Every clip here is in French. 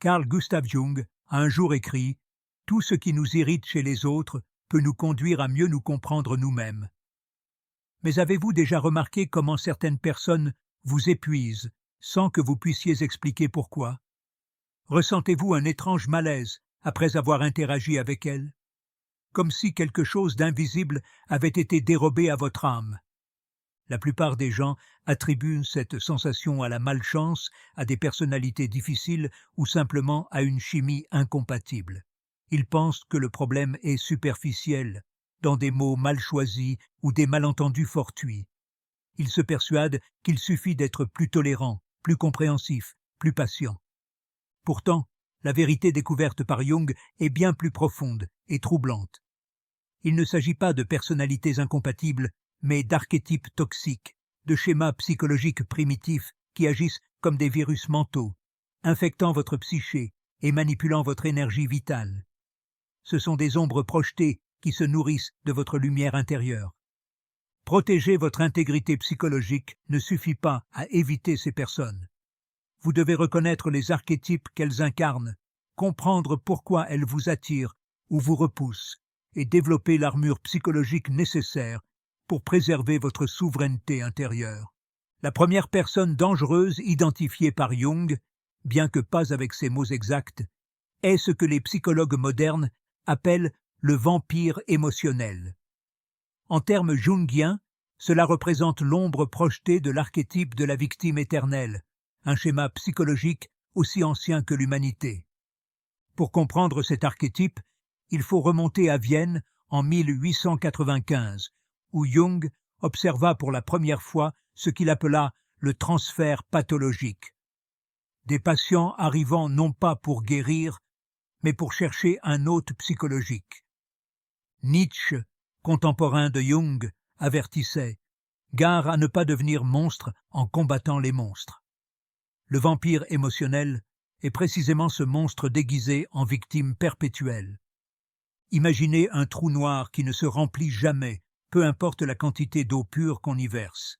Carl Gustav Jung a un jour écrit « Tout ce qui nous irrite chez les autres peut nous conduire à mieux nous comprendre nous-mêmes ». Mais avez-vous déjà remarqué comment certaines personnes vous épuisent sans que vous puissiez expliquer pourquoi? Ressentez-vous un étrange malaise après avoir interagi avec elles? Comme si quelque chose d'invisible avait été dérobé à votre âme. La plupart des gens attribuent cette sensation à la malchance, à des personnalités difficiles ou simplement à une chimie incompatible. Ils pensent que le problème est superficiel, dans des mots mal choisis ou des malentendus fortuits. Ils se persuadent qu'il suffit d'être plus tolérant, plus compréhensif, plus patient. Pourtant, la vérité découverte par Jung est bien plus profonde et troublante. Il ne s'agit pas de personnalités incompatibles, mais d'archétypes toxiques, de schémas psychologiques primitifs qui agissent comme des virus mentaux, infectant votre psyché et manipulant votre énergie vitale. Ce sont des ombres projetées qui se nourrissent de votre lumière intérieure. Protéger votre intégrité psychologique ne suffit pas à éviter ces personnes. Vous devez reconnaître les archétypes qu'elles incarnent, comprendre pourquoi elles vous attirent ou vous repoussent, et développer l'armure psychologique nécessaire pour préserver votre souveraineté intérieure. La première personne dangereuse identifiée par Jung, bien que pas avec ces mots exacts, est ce que les psychologues modernes appellent le vampire émotionnel. En termes jungiens, cela représente l'ombre projetée de l'archétype de la victime éternelle, un schéma psychologique aussi ancien que l'humanité. Pour comprendre cet archétype, il faut remonter à Vienne en 1895, où Jung observa pour la première fois ce qu'il appela le transfert pathologique. Des patients arrivant non pas pour guérir, mais pour chercher un hôte psychologique. Nietzsche, contemporain de Jung, avertissait « Gare à ne pas devenir monstre en combattant les monstres ». Le vampire émotionnel est précisément ce monstre déguisé en victime perpétuelle. Imaginez un trou noir qui ne se remplit jamais, peu importe la quantité d'eau pure qu'on y verse.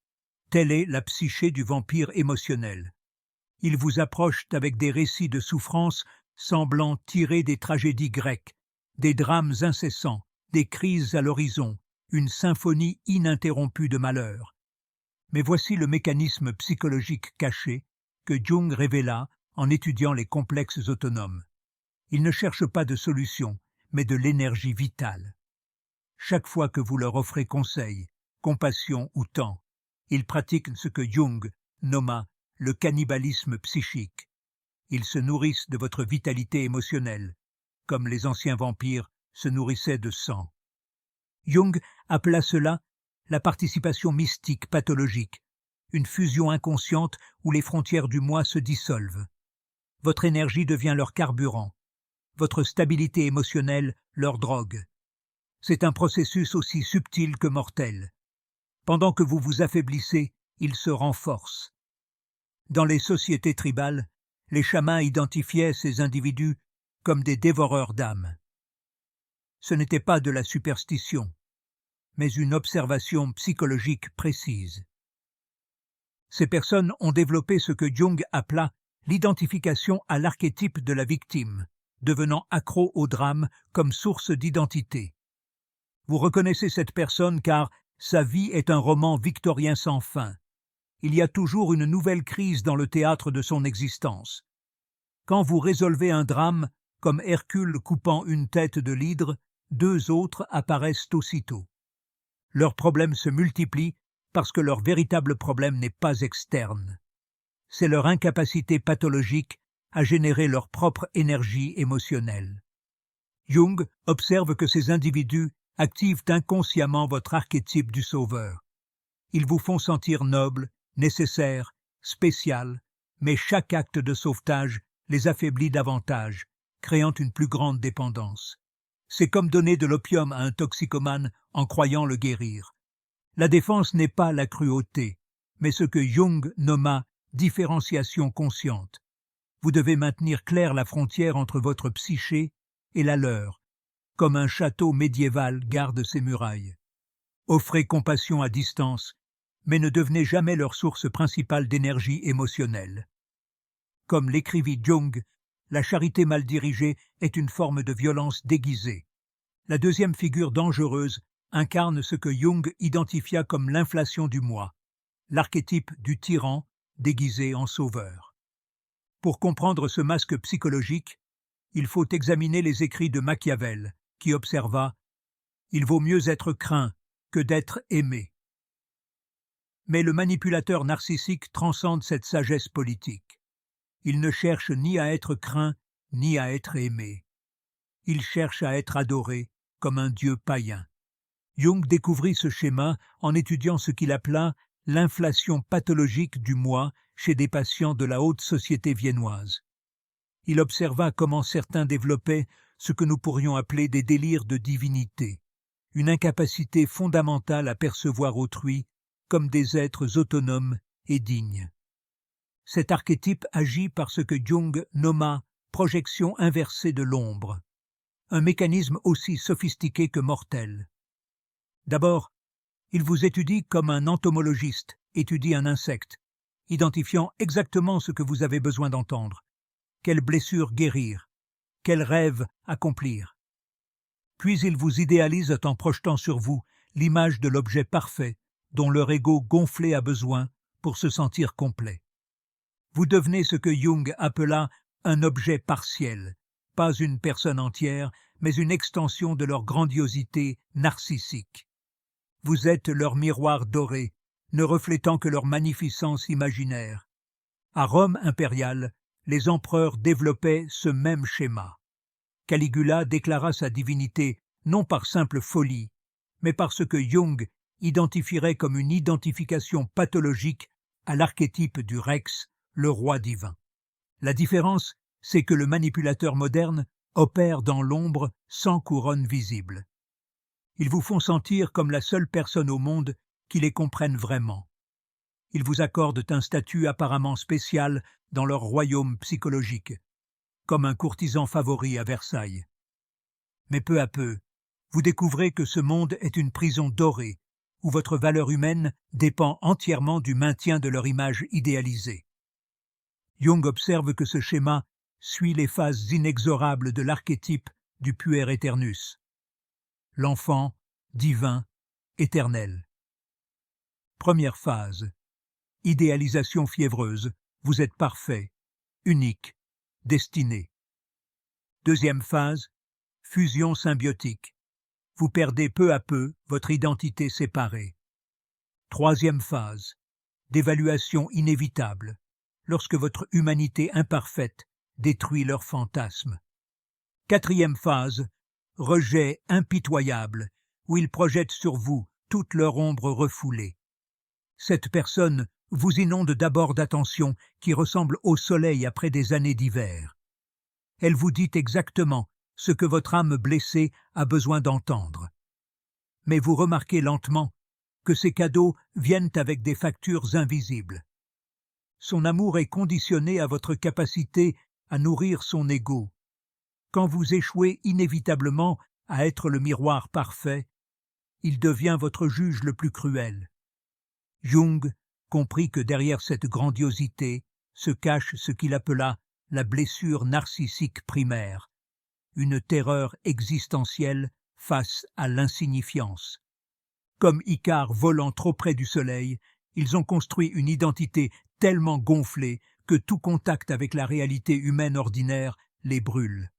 Telle est la psyché du vampire émotionnel. Il vous approche avec des récits de souffrance semblant tirer des tragédies grecques, des drames incessants, des crises à l'horizon, une symphonie ininterrompue de malheur. Mais voici le mécanisme psychologique caché que Jung révéla en étudiant les complexes autonomes. Il ne cherche pas de solution, mais de l'énergie vitale. Chaque fois que vous leur offrez conseil, compassion ou temps, ils pratiquent ce que Jung nomma le cannibalisme psychique. Ils se nourrissent de votre vitalité émotionnelle, comme les anciens vampires se nourrissaient de sang. Jung appela cela la participation mystique pathologique, une fusion inconsciente où les frontières du moi se dissolvent. Votre énergie devient leur carburant, votre stabilité émotionnelle leur drogue. C'est un processus aussi subtil que mortel. Pendant que vous vous affaiblissez, il se renforce. Dans les sociétés tribales, les chamans identifiaient ces individus comme des dévoreurs d'âmes. Ce n'était pas de la superstition, mais une observation psychologique précise. Ces personnes ont développé ce que Jung appela l'identification à l'archétype de la victime, devenant accro au drame comme source d'identité. Vous reconnaissez cette personne car sa vie est un roman victorien sans fin. Il y a toujours une nouvelle crise dans le théâtre de son existence. Quand vous résolvez un drame, comme Hercule coupant une tête de l'hydre, deux autres apparaissent aussitôt. Leurs problèmes se multiplient parce que leur véritable problème n'est pas externe. C'est leur incapacité pathologique à générer leur propre énergie émotionnelle. Jung observe que ces individus activent inconsciemment votre archétype du sauveur. Ils vous font sentir noble, nécessaire, spécial, mais chaque acte de sauvetage les affaiblit davantage, créant une plus grande dépendance. C'est comme donner de l'opium à un toxicomane en croyant le guérir. La défense n'est pas la cruauté, mais ce que Jung nomma différenciation consciente. Vous devez maintenir claire la frontière entre votre psyché et la leur, comme un château médiéval garde ses murailles. Offrez compassion à distance, mais ne devenez jamais leur source principale d'énergie émotionnelle. Comme l'écrivit Jung, La charité mal dirigée est une forme de violence déguisée. La deuxième figure dangereuse incarne ce que Jung identifia comme l'inflation du moi, l'archétype du tyran déguisé en sauveur. Pour comprendre ce masque psychologique, il faut examiner les écrits de Machiavel, qui observa « Il vaut mieux être craint que d'être aimé ». Mais le manipulateur narcissique transcende cette sagesse politique. Il ne cherche ni à être craint, ni à être aimé. Il cherche à être adoré comme un dieu païen. Jung découvrit ce schéma en étudiant ce qu'il appela l'inflation pathologique du moi chez des patients de la haute société viennoise. Il observa comment certains développaient ce que nous pourrions appeler des délires de divinité, une incapacité fondamentale à percevoir autrui comme des êtres autonomes et dignes. Cet archétype agit par ce que Jung nomma projection inversée de l'ombre, un mécanisme aussi sophistiqué que mortel. D'abord, il vous étudie comme un entomologiste étudie un insecte, identifiant exactement ce que vous avez besoin d'entendre, quelle blessure guérir, quel rêve accomplir. Puis il vous idéalise en projetant sur vous l'image de l'objet parfait dont leur ego gonflé a besoin pour se sentir complet. Vous devenez ce que Jung appela un objet partiel, pas une personne entière, mais une extension de leur grandiosité narcissique. Vous êtes leur miroir doré, ne reflétant que leur magnificence imaginaire. À Rome impériale, les empereurs développaient ce même schéma. Caligula déclara sa divinité non par simple folie, mais par ce que Jung identifierait comme une identification pathologique à l'archétype du Rex, le roi divin. La différence, c'est que le manipulateur moderne opère dans l'ombre sans couronne visible. Ils vous font sentir comme la seule personne au monde qui les comprenne vraiment. Ils vous accordent un statut apparemment spécial dans leur royaume psychologique, comme un courtisan favori à Versailles. Mais peu à peu, vous découvrez que ce monde est une prison dorée, où votre valeur humaine dépend entièrement du maintien de leur image idéalisée. Jung observe que ce schéma suit les phases inexorables de l'archétype du puer aeternus, l'enfant divin, éternel. Première phase. Idéalisation fiévreuse, vous êtes parfait, unique, destiné. Deuxième phase. Fusion symbiotique. Vous perdez peu à peu votre identité séparée. Troisième phase. D'évaluation inévitable, lorsque votre humanité imparfaite détruit leurs fantasmes. Quatrième phase. Rejet impitoyable, où ils projettent sur vous toute leur ombre refoulée. Cette personne vous inonde d'abord d'attention qui ressemble au soleil après des années d'hiver. Elle vous dit exactement ce que votre âme blessée a besoin d'entendre. Mais vous remarquez lentement que ces cadeaux viennent avec des factures invisibles. Son amour est conditionné à votre capacité à nourrir son ego. Quand vous échouez inévitablement à être le miroir parfait, il devient votre juge le plus cruel. Jung comprit que derrière cette grandiosité se cache ce qu'il appela la blessure narcissique primaire, une terreur existentielle face à l'insignifiance. Comme Icare volant trop près du soleil, ils ont construit une identité tellement gonflée que tout contact avec la réalité humaine ordinaire les brûle.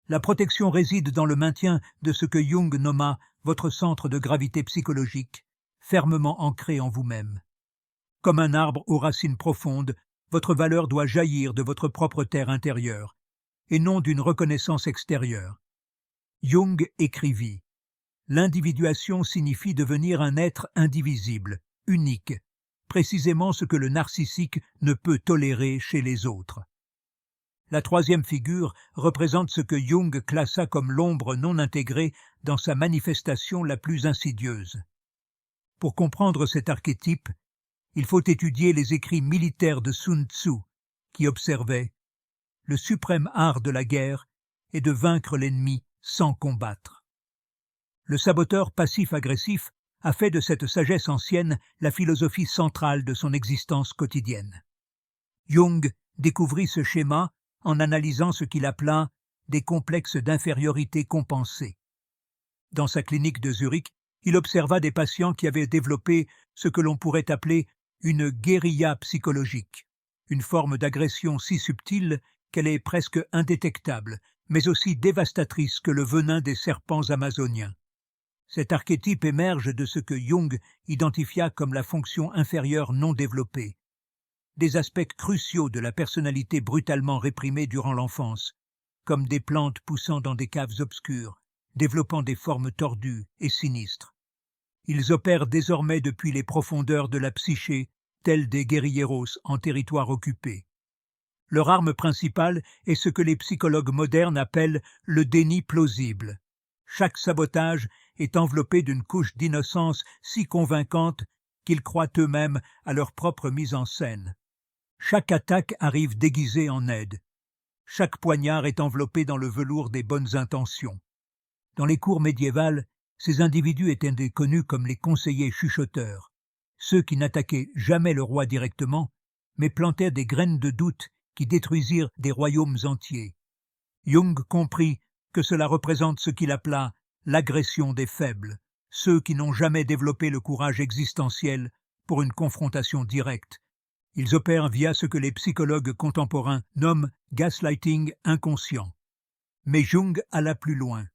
La protection réside dans le maintien de ce que Jung nomma votre centre de gravité psychologique, fermement ancré en vous-même. Comme un arbre aux racines profondes, votre valeur doit jaillir de votre propre terre intérieure, et non d'une reconnaissance extérieure. Jung écrivit « L'individuation signifie devenir un être indivisible, unique, précisément ce que le narcissique ne peut tolérer chez les autres. » La troisième figure représente ce que Jung classa comme l'ombre non intégrée dans sa manifestation la plus insidieuse. Pour comprendre cet archétype, il faut étudier les écrits militaires de Sun Tzu, qui observait « Le suprême art de la guerre est de vaincre l'ennemi sans combattre ». Le saboteur passif-agressif a fait de cette sagesse ancienne la philosophie centrale de son existence quotidienne. Jung découvrit ce schéma en analysant ce qu'il appela des complexes d'infériorité compensés. Dans sa clinique de Zurich, il observa des patients qui avaient développé ce que l'on pourrait appeler une guérilla psychologique, une forme d'agression si subtile qu'elle est presque indétectable, mais aussi dévastatrice que le venin des serpents amazoniens. Cet archétype émerge de ce que Jung identifia comme la fonction inférieure non développée, des aspects cruciaux de la personnalité brutalement réprimée durant l'enfance, comme des plantes poussant dans des caves obscures, développant des formes tordues et sinistres. Ils opèrent désormais depuis les profondeurs de la psyché, tels des guérilleros en territoire occupé. Leur arme principale est ce que les psychologues modernes appellent le déni plausible. Chaque sabotage est enveloppé d'une couche d'innocence si convaincante qu'ils croient eux-mêmes à leur propre mise en scène. Chaque attaque arrive déguisée en aide. Chaque poignard est enveloppé dans le velours des bonnes intentions. Dans les cours médiévales, ces individus étaient connus comme les conseillers chuchoteurs, ceux qui n'attaquaient jamais le roi directement, mais plantaient des graines de doute qui détruisirent des royaumes entiers. Jung comprit que cela représente ce qu'il appela l'agression des faibles, ceux qui n'ont jamais développé le courage existentiel pour une confrontation directe. Ils opèrent via ce que les psychologues contemporains nomment gaslighting inconscient. Mais Jung alla plus loin.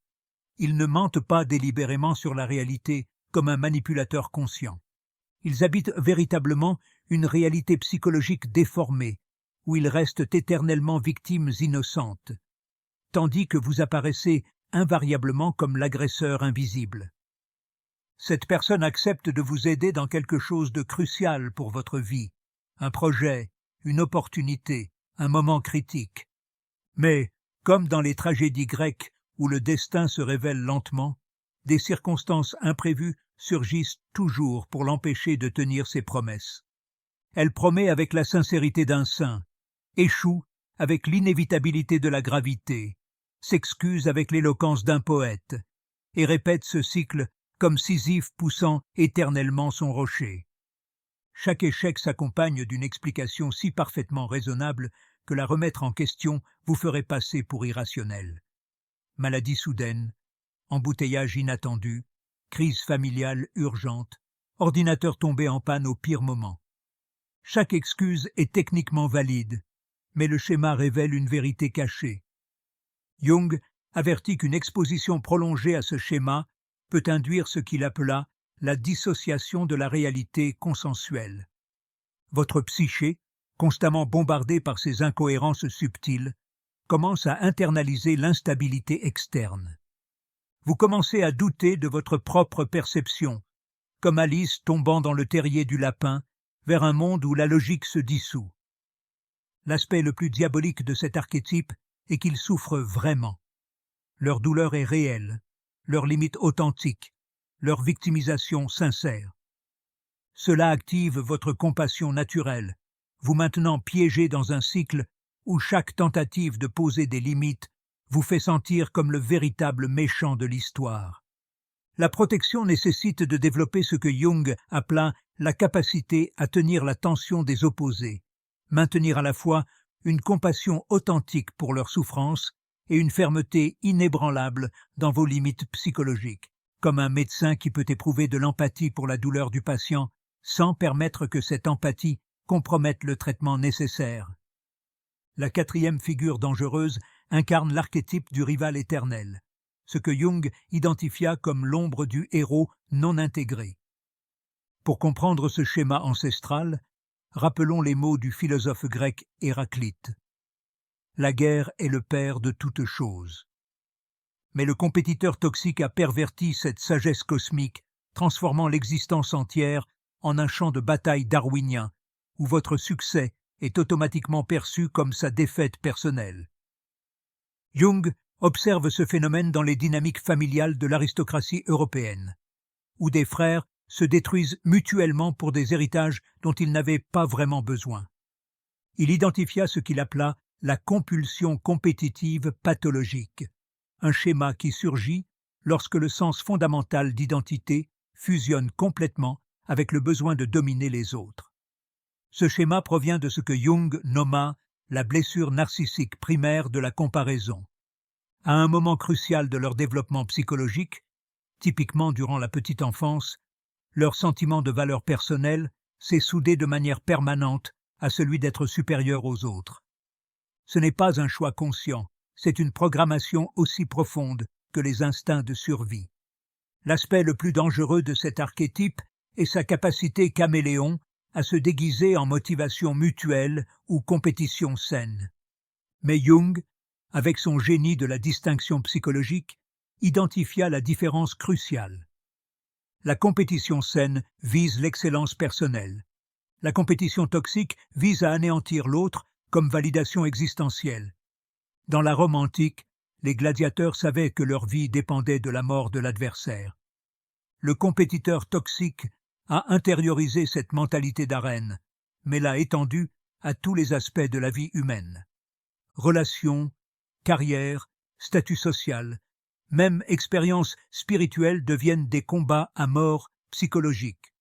Ils ne mentent pas délibérément sur la réalité comme un manipulateur conscient. Ils habitent véritablement une réalité psychologique déformée, où ils restent éternellement victimes innocentes, tandis que vous apparaissez invariablement comme l'agresseur invisible. Cette personne accepte de vous aider dans quelque chose de crucial pour votre vie, un projet, une opportunité, un moment critique. Mais, comme dans les tragédies grecques où le destin se révèle lentement, des circonstances imprévues surgissent toujours pour l'empêcher de tenir ses promesses. Elle promet avec la sincérité d'un saint, échoue avec l'inévitabilité de la gravité, s'excuse avec l'éloquence d'un poète, et répète ce cycle comme Sisyphe poussant éternellement son rocher. Chaque échec s'accompagne d'une explication si parfaitement raisonnable que la remettre en question vous ferait passer pour irrationnel. Maladie soudaine, embouteillage inattendu, crise familiale urgente, ordinateur tombé en panne au pire moment. Chaque excuse est techniquement valide, mais le schéma révèle une vérité cachée. Jung avertit qu'une exposition prolongée à ce schéma peut induire ce qu'il appela la dissociation de la réalité consensuelle. Votre psyché, constamment bombardée par ces incohérences subtiles, commence à internaliser l'instabilité externe. Vous commencez à douter de votre propre perception, comme Alice tombant dans le terrier du lapin, vers un monde où la logique se dissout. L'aspect le plus diabolique de cet archétype est qu'ils souffrent vraiment. Leur douleur est réelle, leurs limites authentiques, leur victimisation sincère. Cela active votre compassion naturelle, vous maintenant piégé dans un cycle où chaque tentative de poser des limites vous fait sentir comme le véritable méchant de l'histoire. La protection nécessite de développer ce que Jung appela la capacité à tenir la tension des opposés, maintenir à la fois une compassion authentique pour leurs souffrances et une fermeté inébranlable dans vos limites psychologiques, comme un médecin qui peut éprouver de l'empathie pour la douleur du patient sans permettre que cette empathie compromette le traitement nécessaire. La quatrième figure dangereuse incarne l'archétype du rival éternel, ce que Jung identifia comme l'ombre du héros non intégré. Pour comprendre ce schéma ancestral, rappelons les mots du philosophe grec Héraclite. La guerre est le père de toutes choses. Mais le compétiteur toxique a perverti cette sagesse cosmique, transformant l'existence entière en un champ de bataille darwinien, où votre succès est automatiquement perçu comme sa défaite personnelle. Jung observe ce phénomène dans les dynamiques familiales de l'aristocratie européenne, où des frères se détruisent mutuellement pour des héritages dont ils n'avaient pas vraiment besoin. Il identifia ce qu'il appela la compulsion compétitive pathologique, un schéma qui surgit lorsque le sens fondamental d'identité fusionne complètement avec le besoin de dominer les autres. Ce schéma provient de ce que Jung nomma la blessure narcissique primaire de la comparaison. À un moment crucial de leur développement psychologique, typiquement durant la petite enfance, leur sentiment de valeur personnelle s'est soudé de manière permanente à celui d'être supérieur aux autres. Ce n'est pas un choix conscient, c'est une programmation aussi profonde que les instincts de survie. L'aspect le plus dangereux de cet archétype est sa capacité caméléon à se déguiser en motivation mutuelle ou compétition saine. Mais Jung, avec son génie de la distinction psychologique, identifia la différence cruciale. La compétition saine vise l'excellence personnelle. La compétition toxique vise à anéantir l'autre comme validation existentielle. Dans la Rome antique, les gladiateurs savaient que leur vie dépendait de la mort de l'adversaire. Le compétiteur toxique a intériorisé cette mentalité d'arène, mais l'a étendue à tous les aspects de la vie humaine. Relations, carrière, statut social, même expériences spirituelles deviennent des combats à mort psychologiques.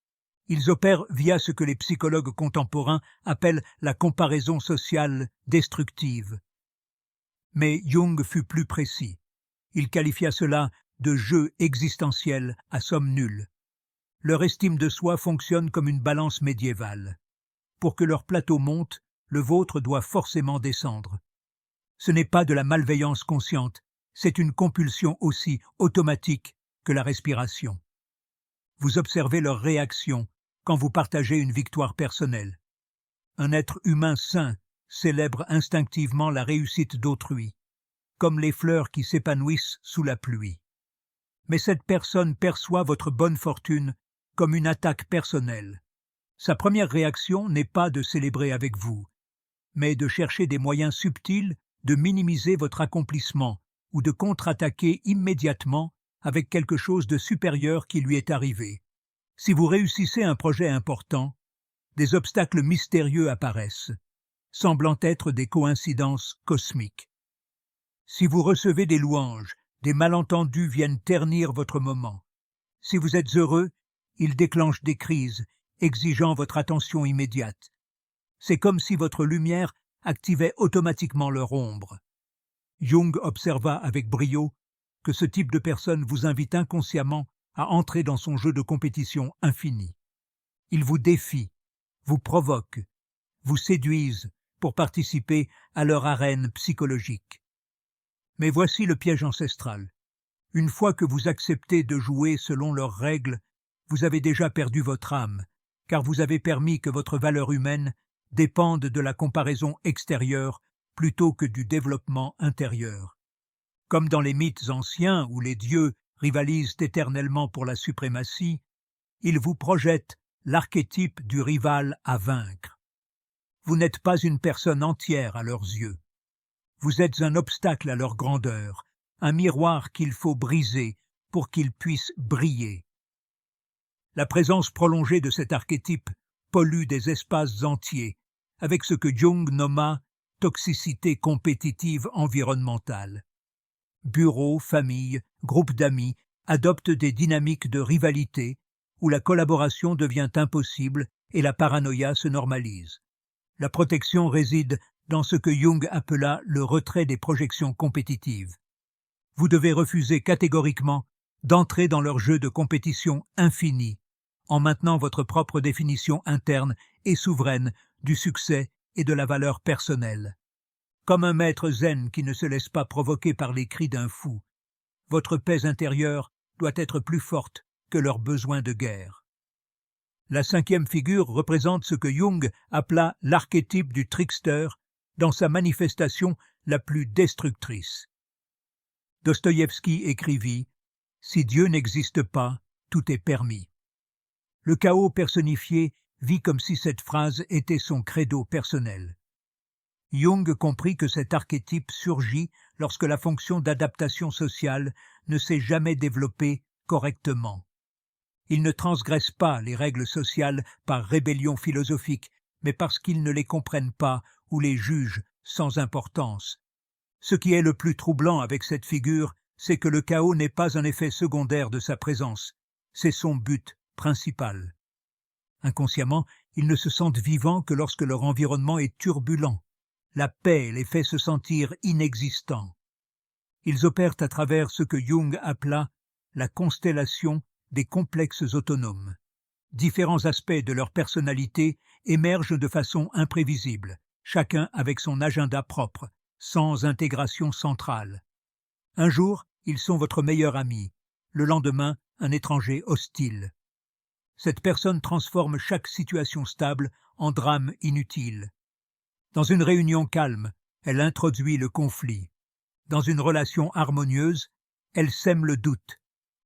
Ils opèrent via ce que les psychologues contemporains appellent la comparaison sociale destructive. Mais Jung fut plus précis. Il qualifia cela de jeu existentiel à somme nulle. Leur estime de soi fonctionne comme une balance médiévale. Pour que leur plateau monte, le vôtre doit forcément descendre. Ce n'est pas de la malveillance consciente, c'est une compulsion aussi automatique que la respiration. Vous observez leur réaction quand vous partagez une victoire personnelle. Un être humain sain célèbre instinctivement la réussite d'autrui, comme les fleurs qui s'épanouissent sous la pluie. Mais cette personne perçoit votre bonne fortune comme une attaque personnelle. Sa première réaction n'est pas de célébrer avec vous, mais de chercher des moyens subtils de minimiser votre accomplissement ou de contre-attaquer immédiatement avec quelque chose de supérieur qui lui est arrivé. Si vous réussissez un projet important, des obstacles mystérieux apparaissent, semblant être des coïncidences cosmiques. Si vous recevez des louanges, des malentendus viennent ternir votre moment. Si vous êtes heureux, ils déclenchent des crises, exigeant votre attention immédiate. C'est comme si votre lumière activait automatiquement leur ombre. Jung observa avec brio que ce type de personne vous invite inconsciemment à entrer dans son jeu de compétition infini. Il vous défie, vous provoque, vous séduisent pour participer à leur arène psychologique. Mais voici le piège ancestral. Une fois que vous acceptez de jouer selon leurs règles, vous avez déjà perdu votre âme, car vous avez permis que votre valeur humaine dépende de la comparaison extérieure plutôt que du développement intérieur. Comme dans les mythes anciens où les dieux rivalisent éternellement pour la suprématie, ils vous projettent l'archétype du rival à vaincre. Vous n'êtes pas une personne entière à leurs yeux. Vous êtes un obstacle à leur grandeur, un miroir qu'il faut briser pour qu'ils puissent briller. La présence prolongée de cet archétype pollue des espaces entiers, avec ce que Jung nomma toxicité compétitive environnementale. Bureaux, familles, groupes d'amis adoptent des dynamiques de rivalité où la collaboration devient impossible et la paranoïa se normalise. La protection réside dans ce que Jung appela le retrait des projections compétitives. Vous devez refuser catégoriquement d'entrer dans leur jeu de compétition infini, en maintenant votre propre définition interne et souveraine du succès et de la valeur personnelle. Comme un maître zen qui ne se laisse pas provoquer par les cris d'un fou, votre paix intérieure doit être plus forte que leurs besoins de guerre. La cinquième figure représente ce que Jung appela l'archétype du trickster dans sa manifestation la plus destructrice. Dostoïevski écrivit « Si Dieu n'existe pas, tout est permis ». Le chaos personnifié vit comme si cette phrase était son credo personnel. Jung comprit que cet archétype surgit lorsque la fonction d'adaptation sociale ne s'est jamais développée correctement. Ils ne transgressent pas les règles sociales par rébellion philosophique, mais parce qu'ils ne les comprennent pas ou les jugent sans importance. Ce qui est le plus troublant avec cette figure, c'est que le chaos n'est pas un effet secondaire de sa présence, c'est son but principal. Inconsciemment, ils ne se sentent vivants que lorsque leur environnement est turbulent. la paix les fait se sentir inexistants. Ils opèrent à travers ce que Jung appela la constellation des complexes autonomes. Différents aspects de leur personnalité émergent de façon imprévisible, chacun avec son agenda propre, sans intégration centrale. Un jour, ils sont votre meilleur ami, le lendemain, un étranger hostile. Cette personne transforme chaque situation stable en drame inutile. Dans une réunion calme, elle introduit le conflit. Dans une relation harmonieuse, elle sème le doute.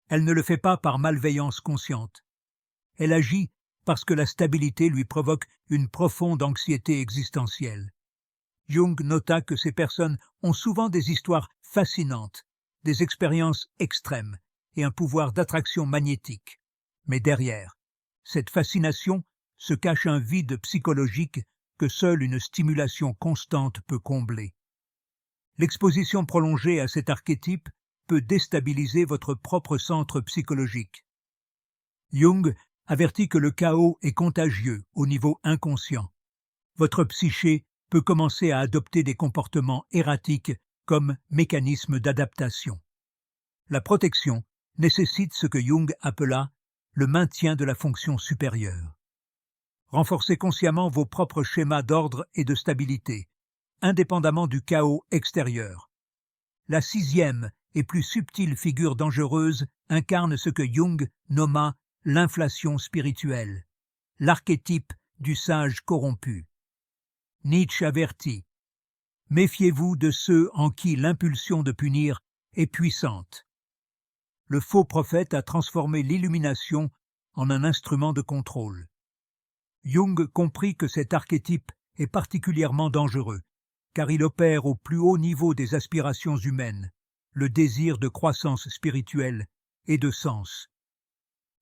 Elle ne le fait pas par malveillance consciente. Elle agit parce que la stabilité lui provoque une profonde anxiété existentielle. Jung nota que ces personnes ont souvent des histoires fascinantes, des expériences extrêmes et un pouvoir d'attraction magnétique. Mais derrière cette fascination se cache un vide psychologique que seule une stimulation constante peut combler. L'exposition prolongée à cet archétype peut déstabiliser votre propre centre psychologique. Jung avertit que le chaos est contagieux au niveau inconscient. Votre psyché peut commencer à adopter des comportements erratiques comme mécanisme d'adaptation. La protection nécessite ce que Jung appela le maintien de la fonction supérieure. Renforcez consciemment vos propres schémas d'ordre et de stabilité, indépendamment du chaos extérieur. La 6e et plus subtile figure dangereuse incarne ce que Jung nomma l'inflation spirituelle, l'archétype du sage corrompu. Nietzsche avertit « Méfiez-vous de ceux en qui l'impulsion de punir est puissante. » Le faux prophète a transformé l'illumination en un instrument de contrôle. Jung comprit que cet archétype est particulièrement dangereux, car il opère au plus haut niveau des aspirations humaines, le désir de croissance spirituelle et de sens.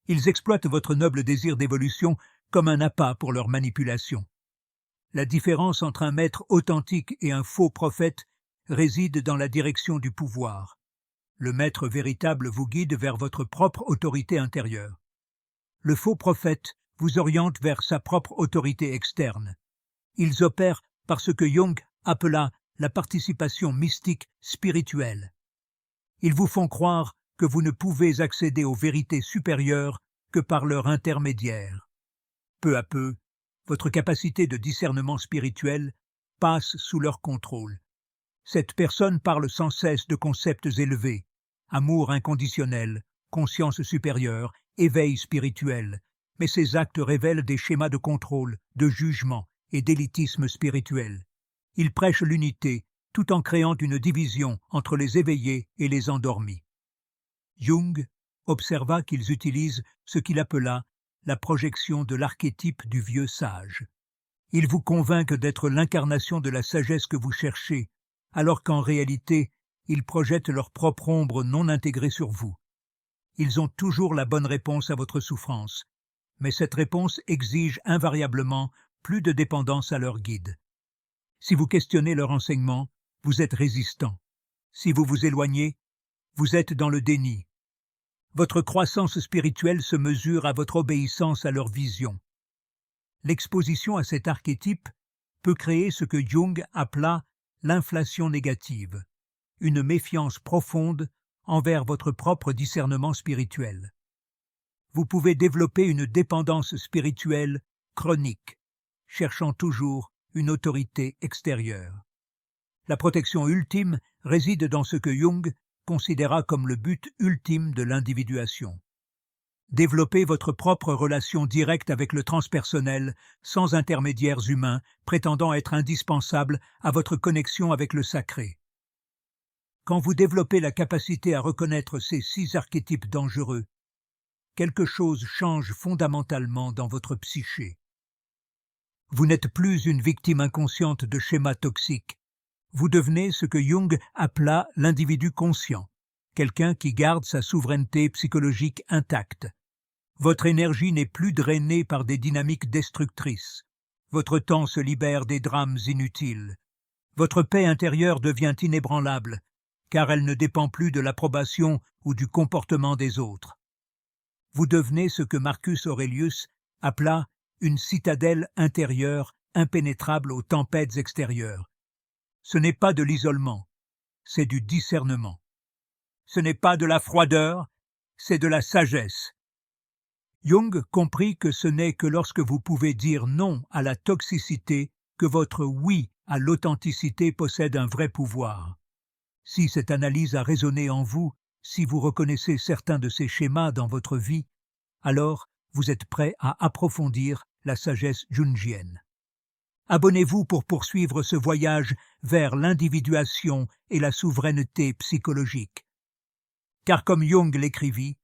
Ils exploitent votre noble désir d'évolution comme un appât pour leur manipulation. La différence entre un maître authentique et un faux prophète réside dans la direction du pouvoir. Le maître véritable vous guide vers votre propre autorité intérieure. Le faux prophète vous oriente vers sa propre autorité externe. Ils opèrent par ce que Jung appela la participation mystique spirituelle. Ils vous font croire que vous ne pouvez accéder aux vérités supérieures que par leur intermédiaire. Peu à peu, votre capacité de discernement spirituel passe sous leur contrôle. Cette personne parle sans cesse de concepts élevés, amour inconditionnel, conscience supérieure, éveil spirituel, mais ces actes révèlent des schémas de contrôle, de jugement et d'élitisme spirituel. Ils prêchent l'unité, tout en créant une division entre les éveillés et les endormis. Jung observa qu'ils utilisent ce qu'il appela la projection de l'archétype du vieux sage. Ils vous convainquent d'être l'incarnation de la sagesse que vous cherchez, alors qu'en réalité, ils projettent leur propre ombre non intégrée sur vous. Ils ont toujours la bonne réponse à votre souffrance, mais cette réponse exige invariablement plus de dépendance à leur guide. Si vous questionnez leur enseignement, vous êtes résistant. Si vous vous éloignez, vous êtes dans le déni. Votre croissance spirituelle se mesure à votre obéissance à leur vision. L'exposition à cet archétype peut créer ce que Jung appela l'inflation négative, une méfiance profonde envers votre propre discernement spirituel. Vous pouvez développer une dépendance spirituelle chronique, cherchant toujours une autorité extérieure. La protection ultime réside dans ce que Jung considéra comme le but ultime de l'individuation. Développez votre propre relation directe avec le transpersonnel sans intermédiaires humains prétendant être indispensables à votre connexion avec le sacré. Quand vous développez la capacité à reconnaître ces 6 archétypes dangereux, quelque chose change fondamentalement dans votre psyché. Vous n'êtes plus une victime inconsciente de schémas toxiques. Vous devenez ce que Jung appela l'individu conscient, quelqu'un qui garde sa souveraineté psychologique intacte. Votre énergie n'est plus drainée par des dynamiques destructrices. Votre temps se libère des drames inutiles. Votre paix intérieure devient inébranlable, car elle ne dépend plus de l'approbation ou du comportement des autres. Vous devenez ce que Marcus Aurelius appela une citadelle intérieure impénétrable aux tempêtes extérieures, Ce n'est pas de l'isolement, c'est du discernement. Ce n'est pas de la froideur, c'est de la sagesse. Jung comprit que ce n'est que lorsque vous pouvez dire non à la toxicité que votre oui à l'authenticité possède un vrai pouvoir. Si cette analyse a résonné en vous, si vous reconnaissez certains de ces schémas dans votre vie, alors vous êtes prêt à approfondir la sagesse jungienne. Abonnez-vous pour poursuivre ce voyage vers l'individuation et la souveraineté psychologique. Car comme Jung l'écrivit,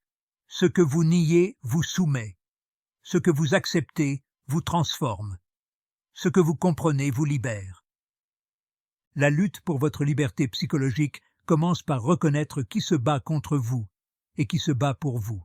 ce que vous niez vous soumet, ce que vous acceptez vous transforme, ce que vous comprenez vous libère. La lutte pour votre liberté psychologique commence par reconnaître qui se bat contre vous et qui se bat pour vous.